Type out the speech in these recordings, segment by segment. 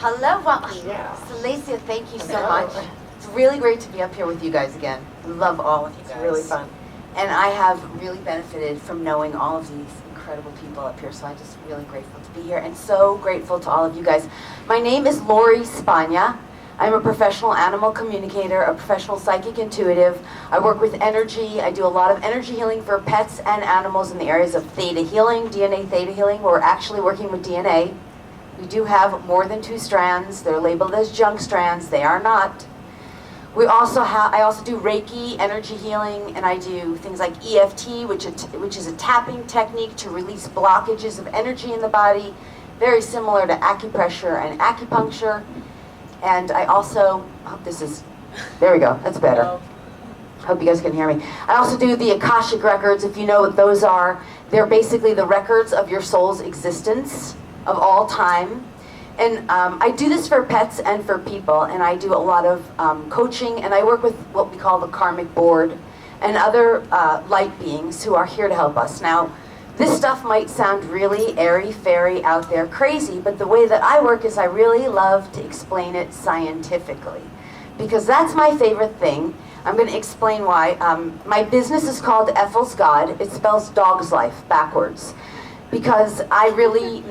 Hello, Yeah. Celicia, thank you so Hello. much. It's really great to be up here with you guys again. I love all of you guys. It's really fun. And I have really benefited from knowing all of these incredible people up here, so I'm just really grateful to be here and so grateful to all of you guys. My name is Lori Spagna. I'm a professional animal communicator, a professional psychic intuitive. I work with energy. I do a lot of energy healing for pets and animals in the areas of theta healing, DNA theta healing. We're actually working with DNA. We do have more than 2 strands. They're labeled as junk strands. They are not. I also do Reiki, energy healing, and I do things like EFT, which is a tapping technique to release blockages of energy in the body, very similar to acupressure and acupuncture. And I also, there we go, that's better. Hope you guys can hear me. I also do the Akashic records. If you know what those are, they're basically the records of your soul's existence of all time. And I do this for pets and for people, and I do a lot of coaching, and I work with what we call the karmic board and other light beings who are here to help us. Now, this stuff might sound really airy-fairy, out there, crazy, but the way that I work is I really love to explain it scientifically, because that's my favorite thing. I'm going to explain why. My business is called Ethel's God. It spells dog's life backwards. Because I really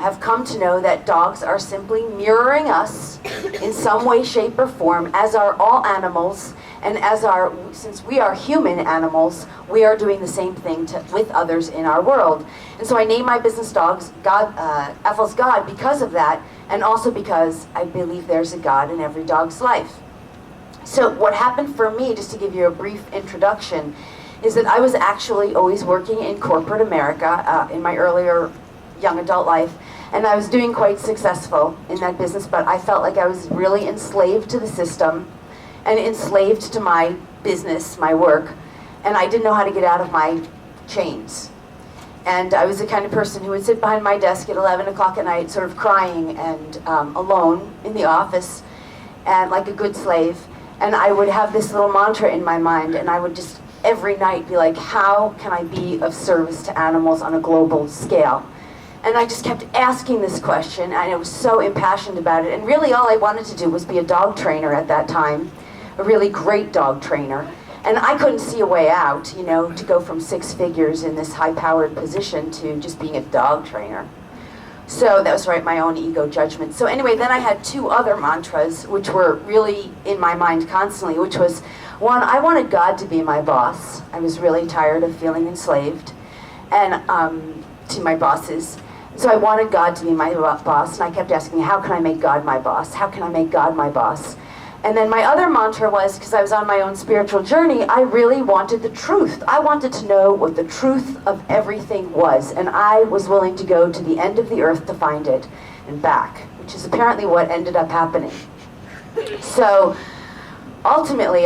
have come to know that dogs are simply mirroring us in some way, shape, or form, as are all animals, and since we are human animals, we are doing the same thing with others in our world. And so I named my business dogs Ethel's God because of that, and also because I believe there's a God in every dog's life. So what happened for me, just to give you a brief introduction, is that I was actually always working in corporate America in my earlier young adult life, and I was doing quite successful in that business, but I felt like I was really enslaved to the system and enslaved to my business, my work, and I didn't know how to get out of my chains. And I was the kind of person who would sit behind my desk at 11 o'clock at night, sort of crying and alone in the office, and like a good slave, and I would have this little mantra in my mind, and I would just every night be like, how can I be of service to animals on a global scale? And I just kept asking this question, and I was so impassioned about it. And really all I wanted to do was be a dog trainer at that time, a really great dog trainer. And I couldn't see a way out, to go from 6 figures in this high-powered position to just being a dog trainer. So that was my own ego judgment. So anyway, then I had 2 other mantras, which were really in my mind constantly, which was, 1, I wanted God to be my boss. I was really tired of feeling enslaved and to my bosses. So I wanted God to be my boss, and I kept asking, how can I make God my boss? How can I make God my boss? And then my other mantra was, because I was on my own spiritual journey, I really wanted the truth. I wanted to know what the truth of everything was, and I was willing to go to the end of the earth to find it and back, which is apparently what ended up happening. So ultimately,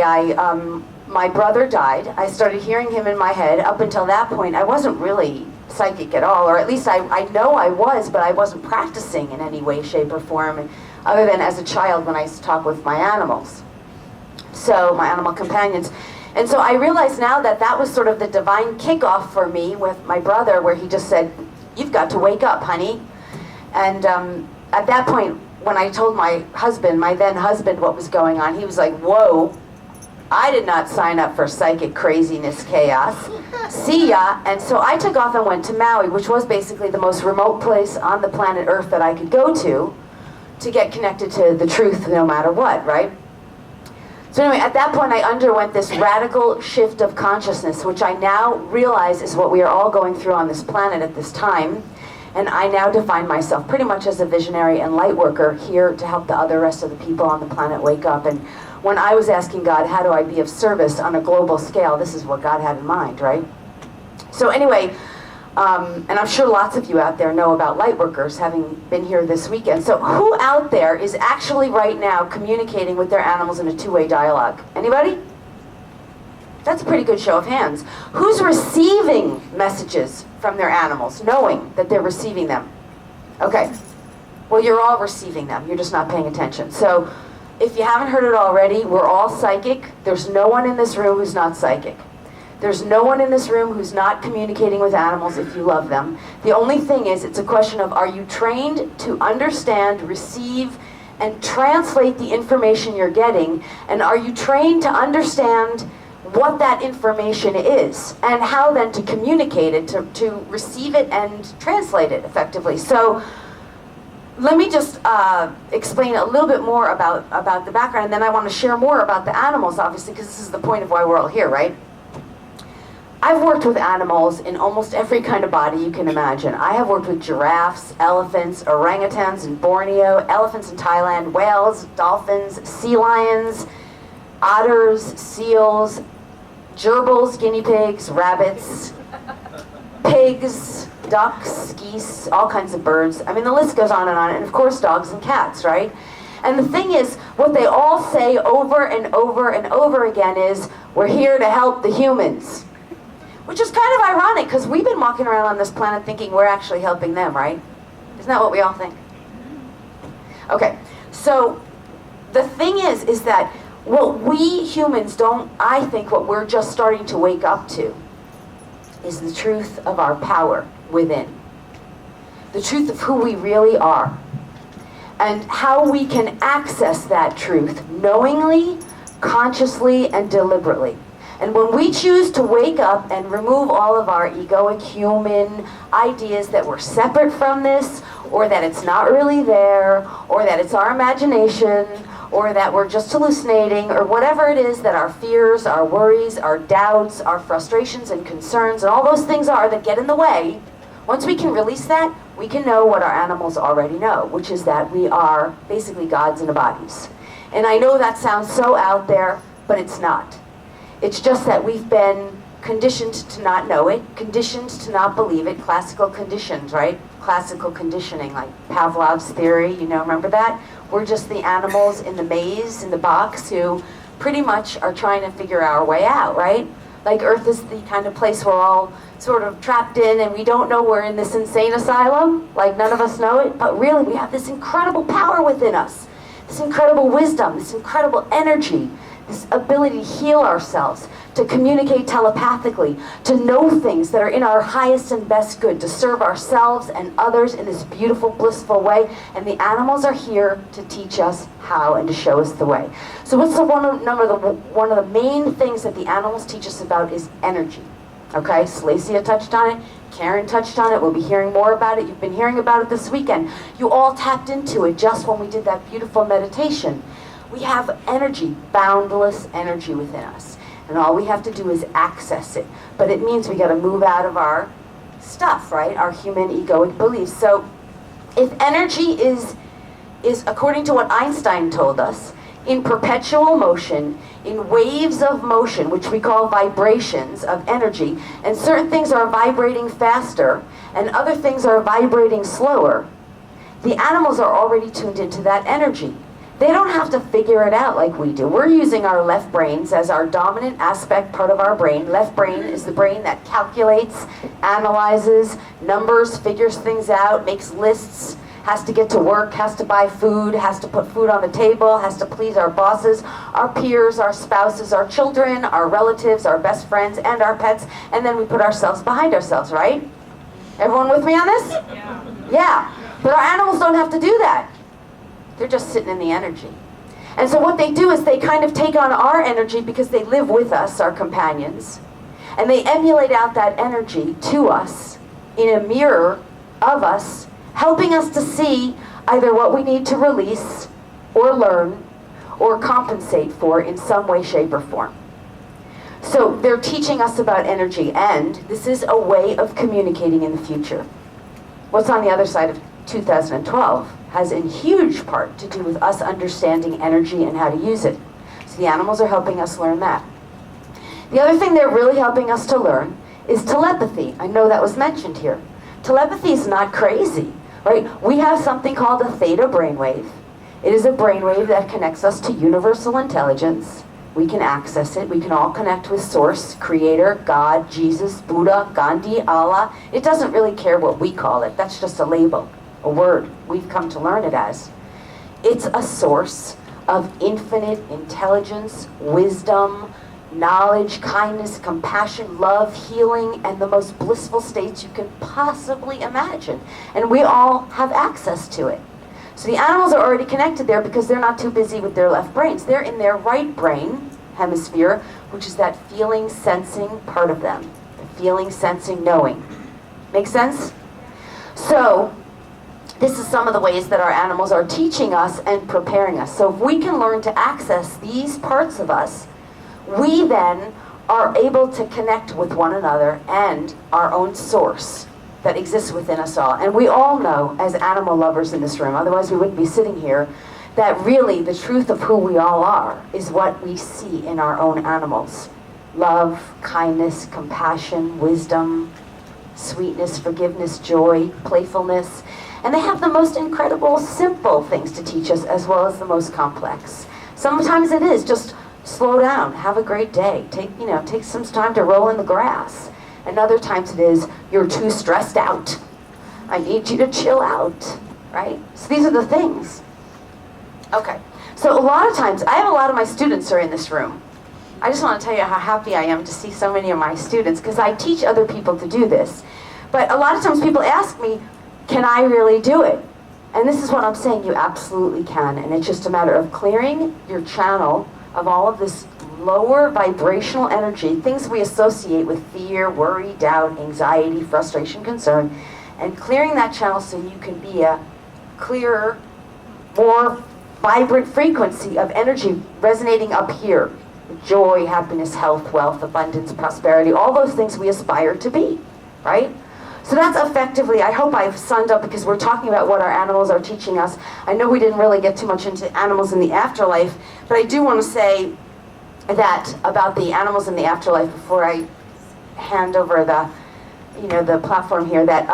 my brother died. I started hearing him in my head. Up until that point, I wasn't really psychic at all, or at least I know I was, but I wasn't practicing in any way, shape, or form, other than as a child when I used to talk with my animals, so my animal companions. And so I realize now that that was sort of the divine kickoff for me with my brother, where he just said, you've got to wake up, honey. And at that point, when I told my husband, my then husband, what was going on, he was like, whoa, I did not sign up for psychic craziness chaos. See ya. And so I took off and went to Maui, which was basically the most remote place on the planet Earth that I could go to get connected to the truth no matter what, right? So anyway, at that point I underwent this radical shift of consciousness, which I now realize is what we are all going through on this planet at this time. And I now define myself pretty much as a visionary and light worker here to help the rest of the people on the planet wake up. And when I was asking God, how do I be of service on a global scale, this is what God had in mind, right? So anyway, and I'm sure lots of you out there know about light workers, having been here this weekend. So who out there is actually right now communicating with their animals in a 2-way dialogue? Anybody? That's a pretty good show of hands. Who's receiving messages from their animals, knowing that they're receiving them? Okay. Well, you're all receiving them. You're just not paying attention. So if you haven't heard it already, we're all psychic. There's no one in this room who's not psychic. There's no one in this room who's not communicating with animals if you love them. The only thing is, it's a question of, are you trained to understand, receive, and translate the information you're getting? And are you trained to understand what that information is, and how then to communicate it, to receive it and translate it effectively? So let me just explain a little bit more about the background, and then I want to share more about the animals, obviously, because this is the point of why we're all here, right? I've worked with animals in almost every kind of body you can imagine. I have worked with giraffes, elephants, orangutans in Borneo, elephants in Thailand, whales, dolphins, sea lions, otters, seals, gerbils, guinea pigs, rabbits, pigs, ducks, geese, all kinds of birds. I mean, the list goes on, and of course dogs and cats, right? And the thing is, what they all say over and over and over again is, we're here to help the humans. Which is kind of ironic, because we've been walking around on this planet thinking we're actually helping them, right? Isn't that what we all think? Okay, so the thing is that what we humans don't, I think what we're just starting to wake up to is the truth of our power within. The truth of who we really are. And how we can access that truth knowingly, consciously, and deliberately. And when we choose to wake up and remove all of our egoic human ideas that we're separate from this, or that it's not really there, or that it's our imagination, or that we're just hallucinating, or whatever it is that our fears, our worries, our doubts, our frustrations and concerns, and all those things are that get in the way, once we can release that, we can know what our animals already know, which is that we are basically gods in the bodies. And I know that sounds so out there, but it's not. It's just that we've been conditioned to not know it, conditioned to not believe it, classical conditions, right? Classical conditioning, like Pavlov's theory, remember that? We're just the animals in the maze, in the box, who pretty much are trying to figure our way out, right? Like Earth is the kind of place we're all sort of trapped in, and we don't know we're in this insane asylum, like none of us know it, but really we have this incredible power within us, this incredible wisdom, this incredible energy, this ability to heal ourselves, to communicate telepathically, to know things that are in our highest and best good, to serve ourselves and others in this beautiful, blissful way. And the animals are here to teach us how and to show us the way. So what's one of the main things that the animals teach us about is energy. Okay, Slacia touched on it, Karen touched on it, we'll be hearing more about it. You've been hearing about it this weekend. You all tapped into it just when we did that beautiful meditation. We have energy, boundless energy within us. And all we have to do is access it. But it means we got to move out of our stuff, right? Our human egoic beliefs. So if energy is according to what Einstein told us, in perpetual motion, in waves of motion, which we call vibrations of energy, and certain things are vibrating faster and other things are vibrating slower, the animals are already tuned into that energy. They don't have to figure it out like we do. We're using our left brains as our dominant aspect part of our brain. Left brain is the brain that calculates, analyzes, numbers, figures things out, makes lists, has to get to work, has to buy food, has to put food on the table, has to please our bosses, our peers, our spouses, our children, our relatives, our best friends, and our pets, and then we put ourselves behind ourselves, right? Everyone with me on this? Yeah. But our animals don't have to do that. They're just sitting in the energy. And so what they do is they kind of take on our energy because they live with us, our companions, and they emulate out that energy to us in a mirror of us, helping us to see either what we need to release or learn or compensate for in some way, shape, or form. So they're teaching us about energy, and this is a way of communicating in the future. What's on the other side of 2012 has a huge part to do with us understanding energy and how to use it. So the animals are helping us learn that. The other thing they're really helping us to learn is telepathy. I know that was mentioned here. Telepathy is not crazy, right? We have something called a theta brainwave. It is a brainwave that connects us to universal intelligence. We can access it. We can all connect with Source, Creator, God, Jesus, Buddha, Gandhi, Allah. It doesn't really care what we call it. That's just a label, a word we've come to learn it as. It's a source of infinite intelligence, wisdom, knowledge, kindness, compassion, love, healing, and the most blissful states you can possibly imagine. And we all have access to it. So the animals are already connected there because they're not too busy with their left brains. They're in their right brain hemisphere, which is that feeling, sensing part of them. The feeling, sensing, knowing. Make sense? So this is some of the ways that our animals are teaching us and preparing us. So if we can learn to access these parts of us, we then are able to connect with one another and our own source that exists within us all. And we all know, as animal lovers in this room, otherwise we wouldn't be sitting here, that really the truth of who we all are is what we see in our own animals. Love, kindness, compassion, wisdom, sweetness, forgiveness, joy, playfulness. And they have the most incredible, simple things to teach us as well as the most complex. Sometimes it is just slow down, have a great day, take some time to roll in the grass. And other times it is, you're too stressed out. I need you to chill out, right? So these are the things. Okay, so a lot of times, I have a lot of my students are in this room. I just want to tell you how happy I am to see so many of my students, because I teach other people to do this. But a lot of times people ask me, can I really do it? And this is what I'm saying, you absolutely can. And it's just a matter of clearing your channel of all of this lower vibrational energy, things we associate with fear, worry, doubt, anxiety, frustration, concern, and clearing that channel so you can be a clearer, more vibrant frequency of energy resonating up here. Joy, happiness, health, wealth, abundance, prosperity, all those things we aspire to be, right? So that's effectively, I hope I've summed up, because we're talking about what our animals are teaching us. I know we didn't really get too much into animals in the afterlife, but I do want to say that about the animals in the afterlife before I hand over the platform here, that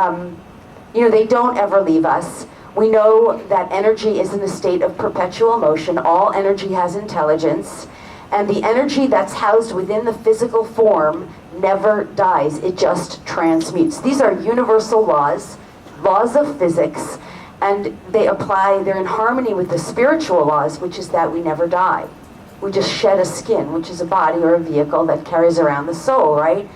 they don't ever leave us. We know that energy is in a state of perpetual motion. All energy has intelligence, and the energy that's housed within the physical form never dies. It just transmutes. These are universal laws of physics, and they're in harmony with the spiritual laws, which is that we never die. We just shed a skin, which is a body or a vehicle that carries around the soul, right?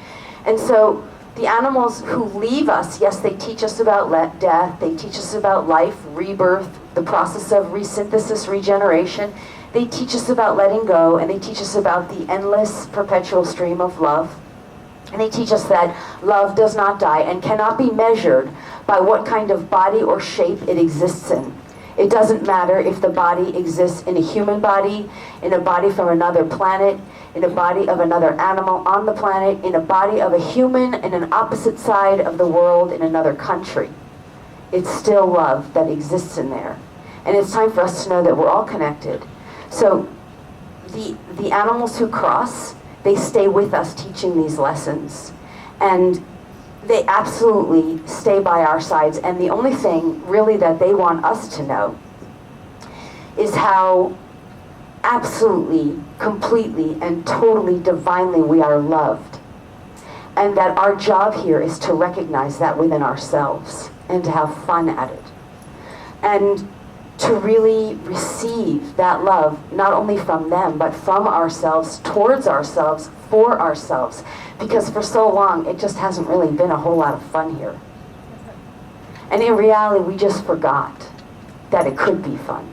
And so the animals who leave us, yes, they teach us about death, they teach us about life, rebirth, the process of resynthesis, regeneration. They teach us about letting go, and they teach us about the endless, perpetual stream of love. And they teach us that love does not die and cannot be measured by what kind of body or shape it exists in. It doesn't matter if the body exists in a human body, in a body from another planet, in a body of another animal on the planet, in a body of a human in an opposite side of the world in another country. It's still love that exists in there. And it's time for us to know that we're all connected. So the animals who cross, they stay with us teaching these lessons. And they absolutely stay by our sides. And the only thing really that they want us to know is how absolutely, completely, and totally divinely we are loved. And that our job here is to recognize that within ourselves and to have fun at it. And to really receive that love, not only from them, but from ourselves, towards ourselves, for ourselves. Because for so long, it just hasn't really been a whole lot of fun here. And in reality, we just forgot that it could be fun.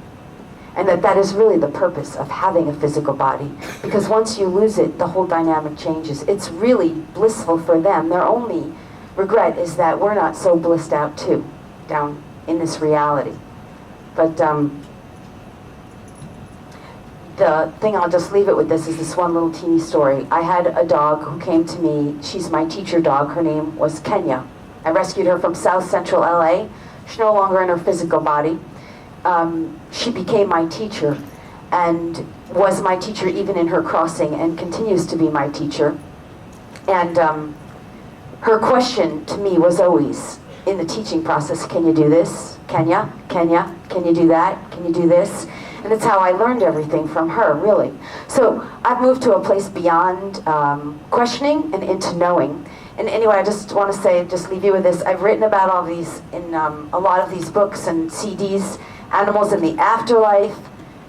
And that is really the purpose of having a physical body. Because once you lose it, the whole dynamic changes. It's really blissful for them. Their only regret is that we're not so blissed out too, down in this reality. But the thing, I'll just leave it with this, is this one little teeny story. I had a dog who came to me. She's my teacher dog. Her name was Kenya. I rescued her from South Central LA. She's no longer in her physical body. She became my teacher and was my teacher even in her crossing, and continues to be my teacher. And her question to me was always, in the teaching process, can you do this? Kenya, can you do that? Can you do this? And it's how I learned everything from her, really. So I've moved to a place beyond questioning and into knowing. And anyway, I just want to say, just leave you with this. I've written about all these in a lot of these books and CDs, animals in the afterlife,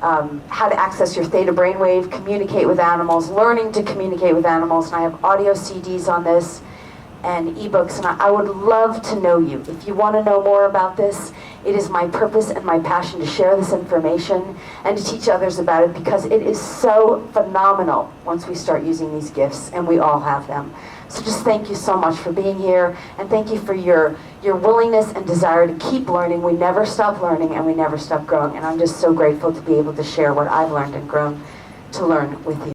how to access your theta brainwave, communicate with animals, learning to communicate with animals, and I have audio CDs on this and ebooks, and I would love to know you. If you want to know more about this, it is my purpose and my passion to share this information and to teach others about it, because it is so phenomenal once we start using these gifts, and we all have them. So just thank you so much for being here, and thank you for your willingness and desire to keep learning. We never stop learning, and we never stop growing, and I'm just so grateful to be able to share what I've learned and grown to learn with you.